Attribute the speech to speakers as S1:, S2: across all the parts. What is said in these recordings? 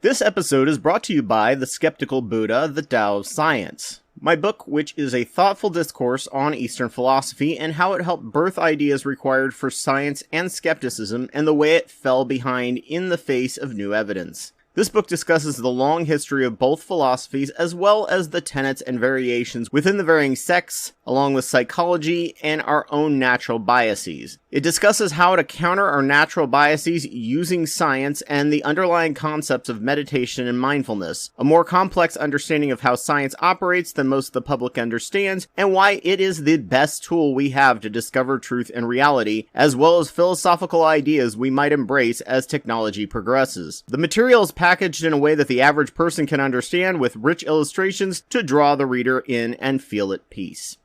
S1: This episode is brought to you by The Skeptical Buddha, The Tao of Science, my book, which is a thoughtful discourse on Eastern philosophy and how it helped birth ideas required for science and skepticism and the way it fell behind in the face of new evidence. This book discusses the long history of both philosophies as well as the tenets and variations within the varying sects, along with psychology and our own natural biases. It discusses how to counter our natural biases using science and the underlying concepts of meditation and mindfulness, a more complex understanding of how science operates than most of the public understands, and why it is the best tool we have to discover truth and reality, as well as philosophical ideas we might embrace as technology progresses. The material is packaged in a way that the average person can understand, with rich illustrations to draw the reader in and feel at peace.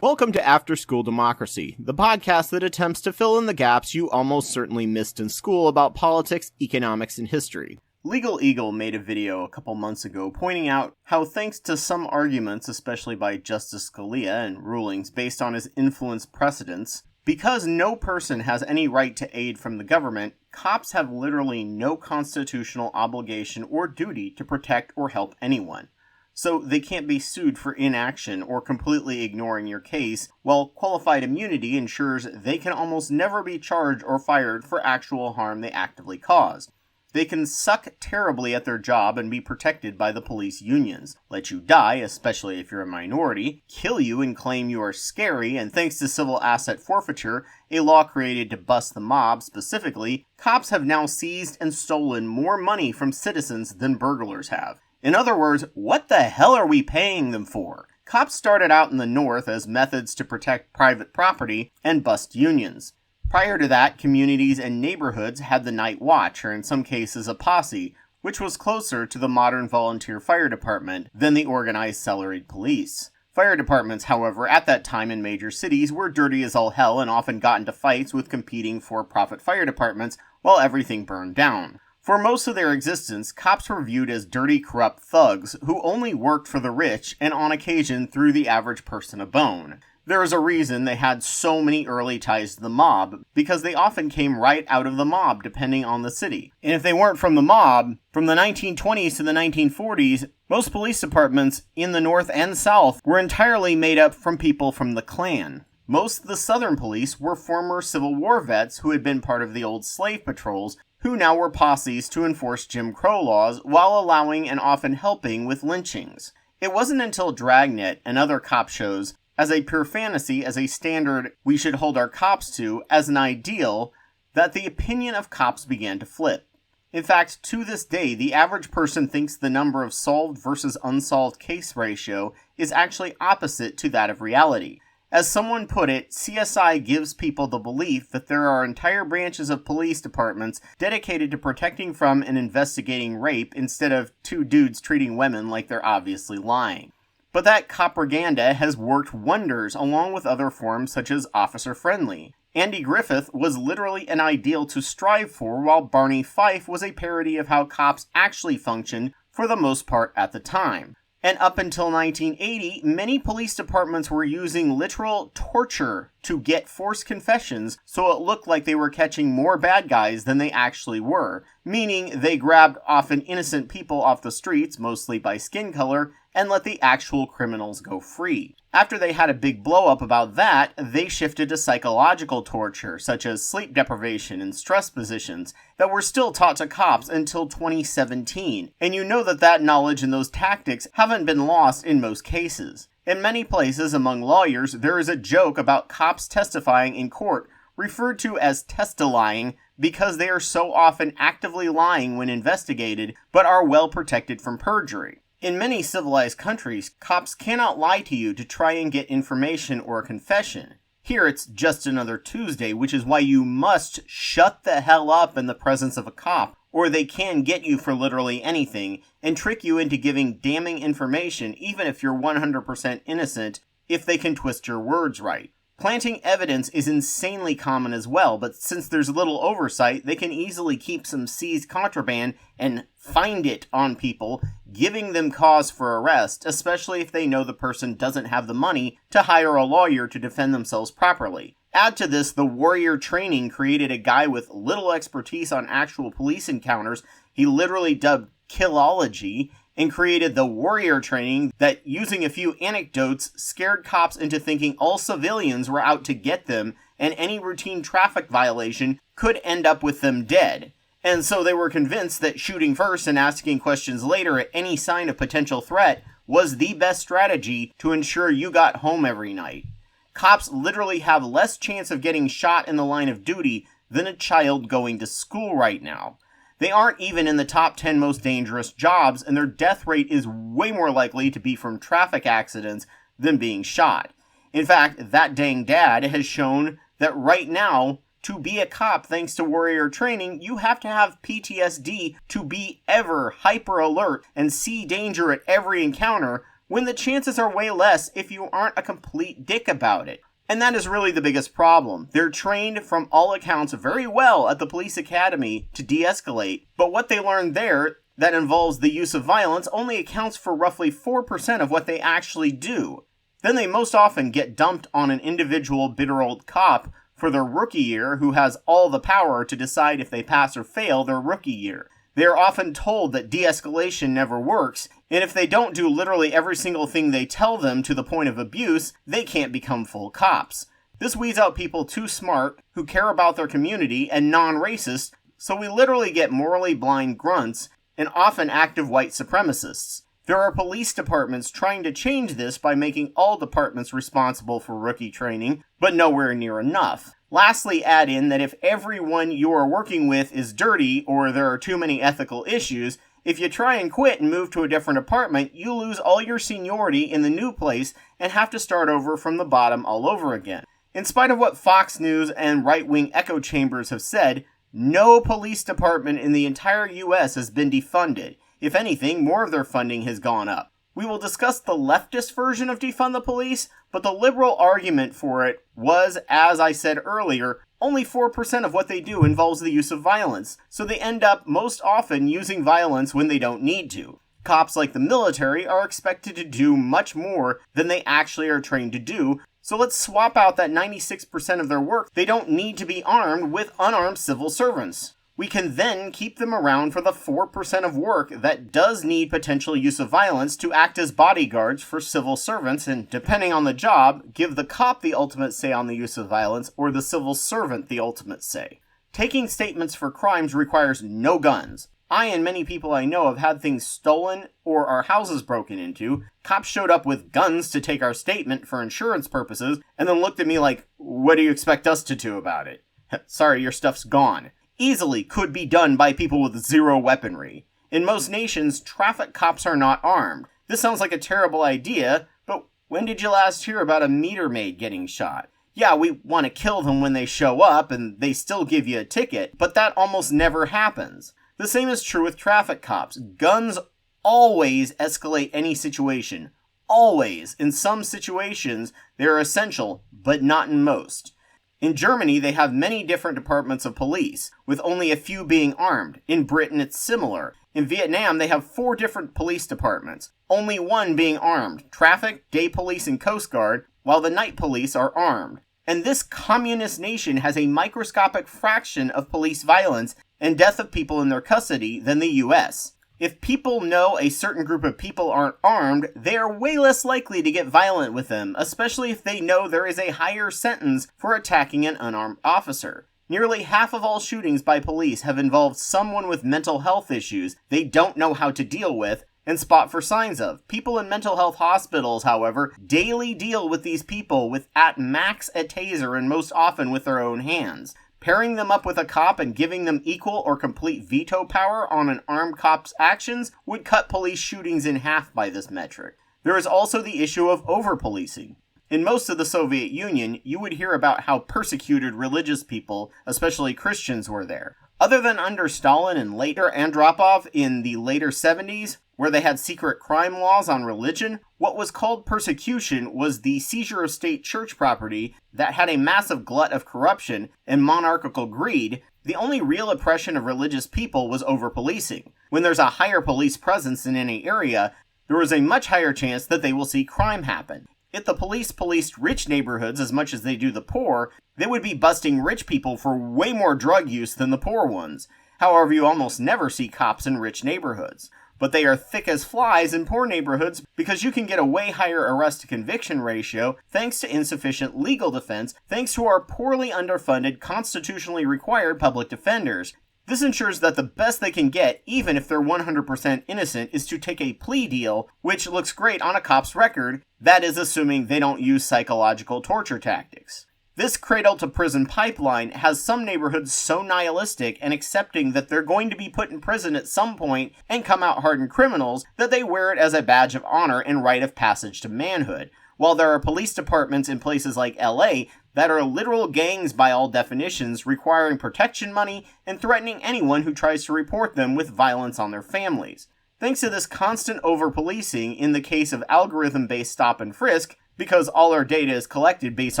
S1: Welcome to After School Democracy, the podcast that attempts to fill in the gaps you almost certainly missed in school about politics, economics, and history. Legal Eagle made a video a couple months ago pointing out how, thanks to some arguments, especially by Justice Scalia and rulings based on his influence precedents, because no person has any right to aid from the government, cops have literally no constitutional obligation or duty to protect or help anyone. So they can't be sued for inaction or completely ignoring your case, while qualified immunity ensures they can almost never be charged or fired for actual harm they actively caused. They can suck terribly at their job and be protected by the police unions, let you die, especially if you're a minority, kill you and claim you are scary, and thanks to civil asset forfeiture, a law created to bust the mob specifically, cops have now seized and stolen more money from citizens than burglars have. In other words, what the hell are we paying them for? Cops started out in the North as methods to protect private property and bust unions. Prior to that, communities and neighborhoods had the night watch, or in some cases a posse, which was closer to the modern volunteer fire department than the organized salaried police. Fire departments, however, at that time in major cities were dirty as all hell and often got into fights with competing for-profit fire departments while everything burned down. For most of their existence, cops were viewed as dirty, corrupt thugs who only worked for the rich and on occasion threw the average person a bone. There is a reason they had so many early ties to the mob, because they often came right out of the mob depending on the city. And if they weren't from the mob, from the 1920s to the 1940s, most police departments in the North and South were entirely made up from people from the Klan. Most of the Southern police were former Civil War vets who had been part of the old slave patrols, who now were posses to enforce Jim Crow laws while allowing and often helping with lynchings. It wasn't until Dragnet and other cop shows, as a pure fantasy, as a standard we should hold our cops to, as an ideal, that the opinion of cops began to flip. In fact, to this day, the average person thinks the number of solved versus unsolved case ratio is actually opposite to that of reality. As someone put it, CSI gives people the belief that there are entire branches of police departments dedicated to protecting from and investigating rape instead of two dudes treating women like they're obviously lying. But that propaganda has worked wonders along with other forms such as Officer Friendly. Andy Griffith was literally an ideal to strive for, while Barney Fife was a parody of how cops actually functioned for the most part at the time. And up until 1980, many police departments were using literal torture to get forced confessions so it looked like they were catching more bad guys than they actually were, meaning they grabbed often innocent people off the streets, mostly by skin color, and let the actual criminals go free. After they had a big blow-up about that, they shifted to psychological torture, such as sleep deprivation and stress positions, that were still taught to cops until 2017. And you know that knowledge and those tactics haven't been lost in most cases. In many places among lawyers, there is a joke about cops testifying in court, referred to as testifying, because they are so often actively lying when investigated, but are well protected from perjury. In many civilized countries, cops cannot lie to you to try and get information or a confession. Here it's just another Tuesday, which is why you must shut the hell up in the presence of a cop, or they can get you for literally anything, and trick you into giving damning information even if you're 100% innocent, if they can twist your words right. Planting evidence is insanely common as well, but since there's little oversight, they can easily keep some seized contraband and find it on people, giving them cause for arrest, especially if they know the person doesn't have the money to hire a lawyer to defend themselves properly. Add to this the warrior training created a guy with little expertise on actual police encounters he literally dubbed killology, and created the warrior training that, using a few anecdotes, scared cops into thinking all civilians were out to get them, and any routine traffic violation could end up with them dead. And so they were convinced that shooting first and asking questions later at any sign of potential threat was the best strategy to ensure you got home every night. Cops literally have less chance of getting shot in the line of duty than a child going to school right now. They aren't even in the top 10 most dangerous jobs, and their death rate is way more likely to be from traffic accidents than being shot. In fact, that dang dad has shown that right now, to be a cop thanks to warrior training, you have to have PTSD to be ever hyper alert and see danger at every encounter, when the chances are way less if you aren't a complete dick about it. And that is really the biggest problem. They're trained from all accounts very well at the police academy to de-escalate, but what they learn there that involves the use of violence only accounts for roughly 4% of what they actually do. Then they most often get dumped on an individual bitter old cop for their rookie year who has all the power to decide if they pass or fail their rookie year. They are often told that de-escalation never works, and if they don't do literally every single thing they tell them to the point of abuse, they can't become full cops. This weeds out people too smart, who care about their community, and non-racist, so we literally get morally blind grunts, and often active white supremacists. There are police departments trying to change this by making all departments responsible for rookie training, but nowhere near enough. Lastly, add in that if everyone you are working with is dirty or there are too many ethical issues, if you try and quit and move to a different department, you lose all your seniority in the new place and have to start over from the bottom all over again. In spite of what Fox News and right-wing echo chambers have said, no police department in the entire US has been defunded. If anything, more of their funding has gone up. We will discuss the leftist version of defund the police, but the liberal argument for it was, as I said earlier, only 4% of what they do involves the use of violence, so they end up most often using violence when they don't need to. Cops like the military are expected to do much more than they actually are trained to do, so let's swap out that 96% of their work they don't need to be armed with unarmed civil servants. We can then keep them around for the 4% of work that does need potential use of violence to act as bodyguards for civil servants and, depending on the job, give the cop the ultimate say on the use of violence or the civil servant the ultimate say. Taking statements for crimes requires no guns. I and many people I know have had things stolen or our houses broken into. Cops showed up with guns to take our statement for insurance purposes and then looked at me like, "What do you expect us to do about it?" "Sorry, your stuff's gone." Easily could be done by people with zero weaponry. In most nations, traffic cops are not armed. This sounds like a terrible idea, but when did you last hear about a meter maid getting shot? Yeah, we want to kill them when they show up and they still give you a ticket, but that almost never happens. The same is true with traffic cops. Guns always escalate any situation. Always. In some situations, they are essential, but not in most. In Germany, they have many different departments of police, with only a few being armed. In Britain, it's similar. In Vietnam, they have 4 different police departments, only one being armed: traffic, day police, and coast guard, while the night police are armed. And this communist nation has a microscopic fraction of police violence and death of people in their custody than the US. If people know a certain group of people aren't armed, they are way less likely to get violent with them, especially if they know there is a higher sentence for attacking an unarmed officer. Nearly half of all shootings by police have involved someone with mental health issues they don't know how to deal with and spot for signs of. People in mental health hospitals, however, daily deal with these people with at max a taser and most often with their own hands. Pairing them up with a cop and giving them equal or complete veto power on an armed cop's actions would cut police shootings in half by this metric. There is also the issue of over-policing. In most of the Soviet Union, you would hear about how persecuted religious people, especially Christians, were there. Other than under Stalin and later Andropov in the later 70s, where they had secret crime laws on religion, what was called persecution was the seizure of state church property that had a massive glut of corruption and monarchical greed. The only real oppression of religious people was over-policing. When there's a higher police presence in any area, there is a much higher chance that they will see crime happen. If the police policed rich neighborhoods as much as they do the poor, they would be busting rich people for way more drug use than the poor ones. However, you almost never see cops in rich neighborhoods. But they are thick as flies in poor neighborhoods because you can get a way higher arrest-to-conviction ratio thanks to insufficient legal defense, thanks to our poorly underfunded, constitutionally required public defenders. This ensures that the best they can get, even if they're 100% innocent, is to take a plea deal, which looks great on a cop's record, that is assuming they don't use psychological torture tactics. This cradle-to-prison pipeline has some neighborhoods so nihilistic and accepting that they're going to be put in prison at some point and come out hardened criminals that they wear it as a badge of honor and rite of passage to manhood, while there are police departments in places like LA that are literal gangs by all definitions, requiring protection money and threatening anyone who tries to report them with violence on their families. Thanks to this constant over-policing in the case of algorithm-based stop and frisk, because all our data is collected based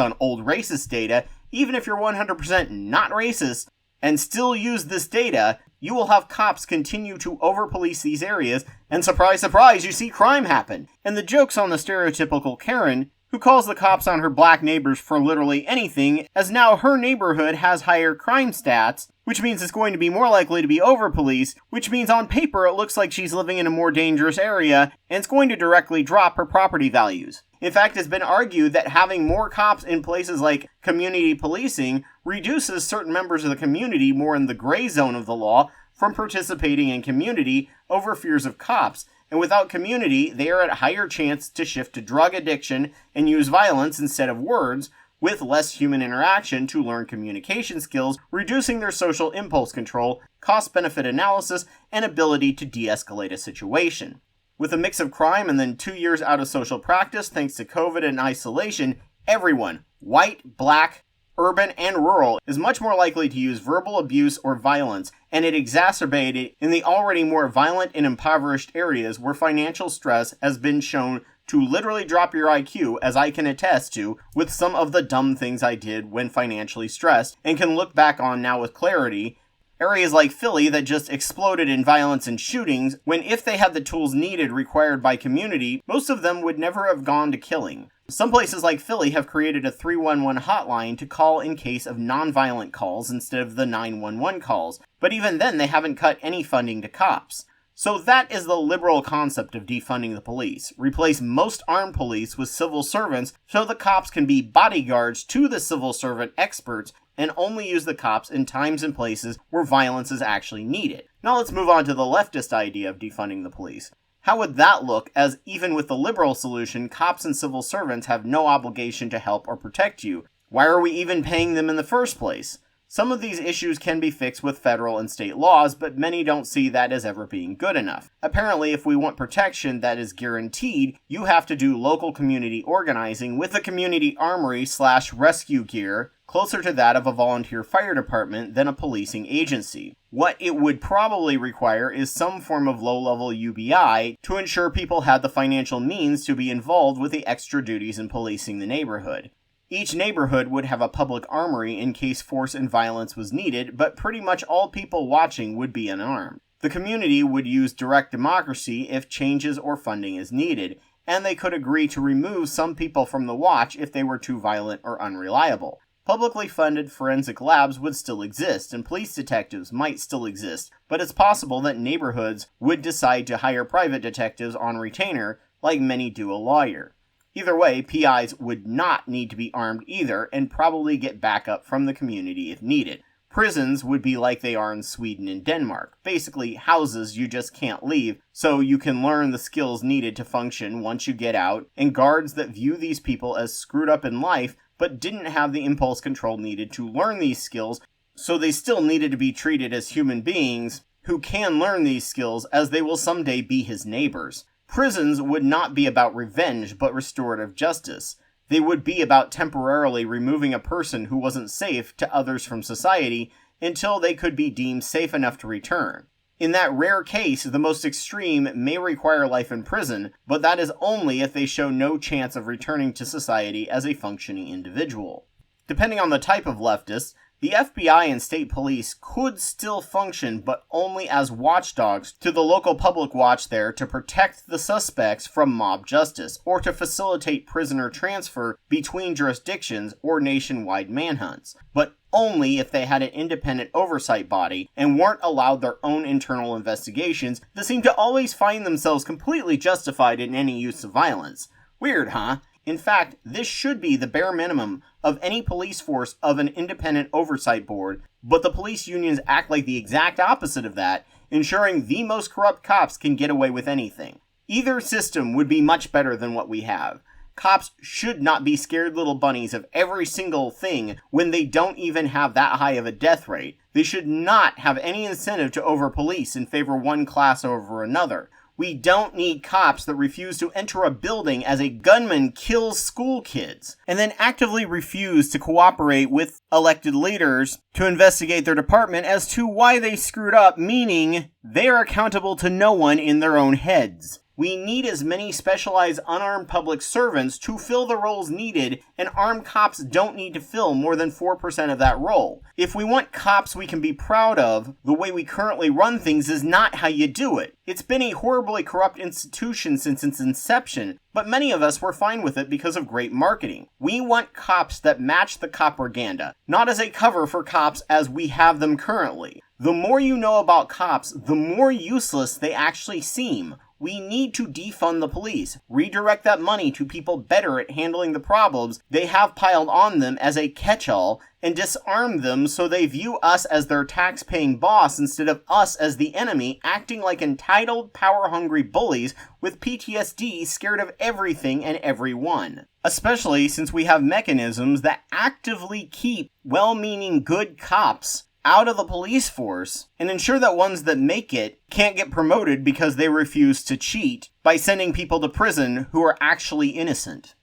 S1: on old racist data, even if you're 100% not racist and still use this data, you will have cops continue to over-police these areas, and surprise, surprise, you see crime happen. And the joke's on the stereotypical Karen, who calls the cops on her black neighbors for literally anything, as now her neighborhood has higher crime stats, which means it's going to be more likely to be over-policed, which means on paper it looks like she's living in a more dangerous area, and it's going to directly drop her property values. In fact, it's been argued that having more cops in places like community policing reduces certain members of the community more in the gray zone of the law from participating in community over fears of cops. And without community, they are at higher chance to shift to drug addiction and use violence instead of words, with less human interaction to learn communication skills, reducing their social impulse control, cost-benefit analysis, and ability to de-escalate a situation. With a mix of crime and then 2 years out of social practice thanks to COVID and isolation, everyone, white, black, urban, and rural, is much more likely to use verbal abuse or violence, and it exacerbated in the already more violent and impoverished areas where financial stress has been shown to literally drop your IQ, as I can attest to with some of the dumb things I did when financially stressed, and can look back on now with clarity. Areas like Philly that just exploded in violence and shootings, when if they had the tools needed required by community, most of them would never have gone to killing. Some places like Philly have created a 311 hotline to call in case of non-violent calls instead of the 911 calls, but even then they haven't cut any funding to cops. So that is the liberal concept of defunding the police. Replace most armed police with civil servants so the cops can be bodyguards to the civil servant experts and only use the cops in times and places where violence is actually needed. Now let's move on to the leftist idea of defunding the police. How would that look, as even with the liberal solution, cops and civil servants have no obligation to help or protect you? Why are we even paying them in the first place? Some of these issues can be fixed with federal and state laws, but many don't see that as ever being good enough. Apparently, if we want protection that is guaranteed, you have to do local community organizing with a community armory/rescue gear, closer to that of a volunteer fire department than a policing agency. What it would probably require is some form of low-level UBI to ensure people had the financial means to be involved with the extra duties in policing the neighborhood. Each neighborhood would have a public armory in case force and violence was needed, but pretty much all people watching would be unarmed. The community would use direct democracy if changes or funding is needed, and they could agree to remove some people from the watch if they were too violent or unreliable. Publicly funded forensic labs would still exist, and police detectives might still exist, but it's possible that neighborhoods would decide to hire private detectives on retainer, like many do a lawyer. Either way, PIs would not need to be armed either, and probably get backup from the community if needed. Prisons would be like they are in Sweden and Denmark, basically houses you just can't leave, so you can learn the skills needed to function once you get out, and guards that view these people as screwed up in life, but didn't have the impulse control needed to learn these skills, so they still needed to be treated as human beings who can learn these skills, as they will someday be his neighbors. Prisons would not be about revenge, but restorative justice. They would be about temporarily removing a person who wasn't safe to others from society until they could be deemed safe enough to return. In that rare case, the most extreme may require life in prison, but that is only if they show no chance of returning to society as a functioning individual. Depending on the type of leftist, The FBI and state police could still function, but only as watchdogs to the local public watch there to protect the suspects from mob justice, or to facilitate prisoner transfer between jurisdictions or nationwide manhunts, but only if they had an independent oversight body and weren't allowed their own internal investigations that seem to always find themselves completely justified in any use of violence. Weird, huh? In fact, this should be the bare minimum of any police force of an independent oversight board, but the police unions act like the exact opposite of that, ensuring the most corrupt cops can get away with anything. Either system would be much better than what we have. Cops should not be scared little bunnies of every single thing when they don't even have that high of a death rate. They should not have any incentive to over-police and favor one class over another. We don't need cops that refuse to enter a building as a gunman kills school kids, and then actively refuse to cooperate with elected leaders to investigate their department as to why they screwed up, meaning they are accountable to no one in their own heads. We need as many specialized unarmed public servants to fill the roles needed, and armed cops don't need to fill more than 4% of that role. If we want cops we can be proud of, the way we currently run things is not how you do it. It's been a horribly corrupt institution since its inception, but many of us were fine with it because of great marketing. We want cops that match the copropaganda, not as a cover for cops as we have them currently. The more you know about cops, the more useless they actually seem. We need to defund the police, redirect that money to people better at handling the problems they have piled on them as a catch-all, and disarm them so they view us as their tax-paying boss instead of us as the enemy, acting like entitled, power-hungry bullies with PTSD scared of everything and everyone. Especially since we have mechanisms that actively keep well-meaning good cops out of the police force and ensure that ones that make it can't get promoted because they refuse to cheat by sending people to prison who are actually innocent.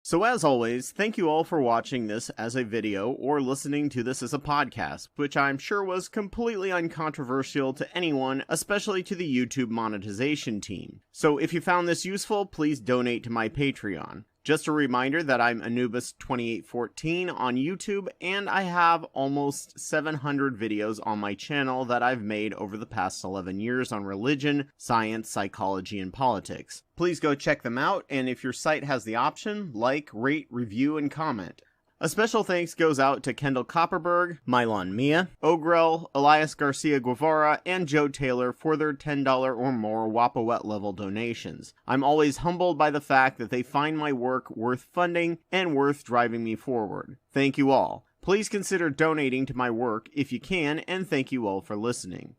S1: So as always, thank you all for watching this as a video or listening to this as a podcast, which I'm sure was completely uncontroversial to anyone, especially to the YouTube monetization team. So if you found this useful, please donate to my Patreon. Just a reminder that I'm Anubis2814 on YouTube, and I have almost 700 videos on my channel that I've made over the past 11 years on religion, science, psychology, and politics. Please go check them out, and if your site has the option, like, rate, review, and comment. A special thanks goes out to Kendall Copperberg, Mylon Mia, Ogrel, Elias Garcia Guevara, and Joe Taylor for their $10 or more Wapawet level donations. I'm always humbled by the fact that they find my work worth funding and worth driving me forward. Thank you all. Please consider donating to my work if you can, and thank you all for listening.